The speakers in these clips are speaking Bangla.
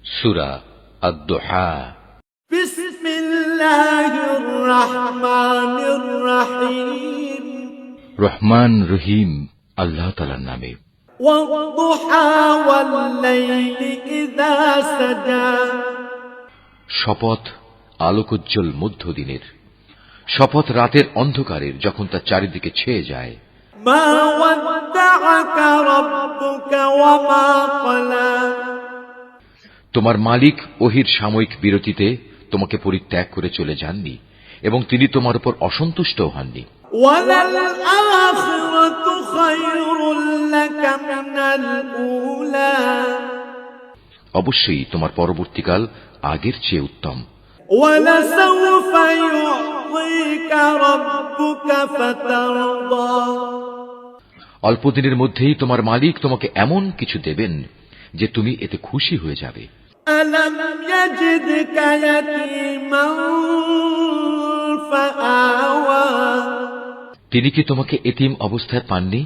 সূরা আদ-দুহা। বিসমিল্লাহির রহমানির রহিম। রহমান রহিম আল্লাহ তাআলার নামে। ওয়াদ-দুহা ওয়াল-লাইলি ইযা সাজা। শপথ আলোকোজ্জ্বল মধ্যদিনের, শপথ রাতের অন্ধকারের যখন তা চারিদিকে ছেয়ে যায়। মা ওয়াদ্দাআকা রাব্বুকা ওয়া মা ক্বালা। তোমার মালিক ওহীর সাময়িক বিরতিতে তোমাকে পরিত্যাগ করে চলে যাননি এবং তিনি তোমার উপর অসন্তুষ্ট হননি। ওয়ালাল আখিরাতু খায়রুল লাকা মিনাল উলা। অবশ্যই তোমার পরবর্তীকাল আগের চেয়ে উত্তম। ওয়ালাসাউফা ইউ'তিকা রাব্বুকা ফাতারদা। অল্পদিনের মধ্যেই তোমার মালিক তোমাকে এমন কিছু দেবেন যে তুমি এতে খুশি হয়ে যাবে। আলাম ইয়াজিদকা ইয়াতীমান ফাআওয়া। তিনি কি তোমাকে এতিম অবস্থায় পাননি?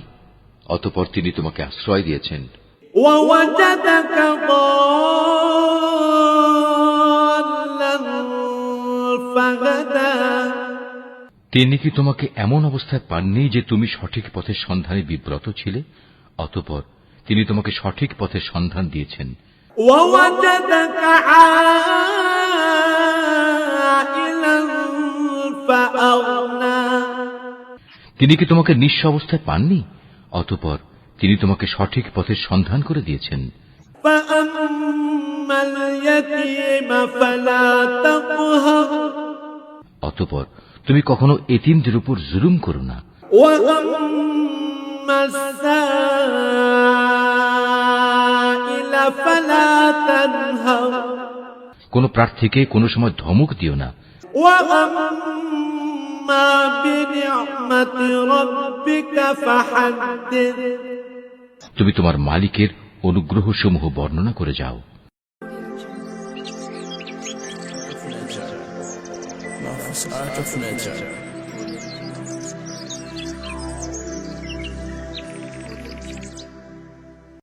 অতঃপর তিনি তোমাকে আশ্রয় দিয়েছেন। ওয়াওয়াজাদাকা দাল্লান ফাহাদা। তিনি কি তোমাকে এমন অবস্থায় পাননি যে তুমি সঠিক পথের সন্ধানে বিব্রত ছিলে? অতঃপর তিনি তোমাকে সঠিক পথের সন্ধান দিয়েছেন। ওয়াওয়াজাদাকা আইলান ফাআগনা। তিনি কি তোমাকে নিঃস্ব অবস্থায় পাননি? অতঃপর তিনি তোমাকে সঠিক পথের সন্ধান করে দিয়েছেন। ফাআম্মাল ইয়াতীমা ফালা তাকহার। অতঃপর তুমি কখনো এতিমদের উপর জুলুম করো না। ওয়াআম্মাস সাইলা ফালা তানহার। কোন প্রার্থীকে কোনো সময় ধমক দিও না। ওয়াআম্মা বিনি'মাতি রাব্বিকা ফাহাদ্দিস। তুমি তোমার মালিকের অনুগ্রহসমূহ বর্ণনা করে যাও। Art of nature.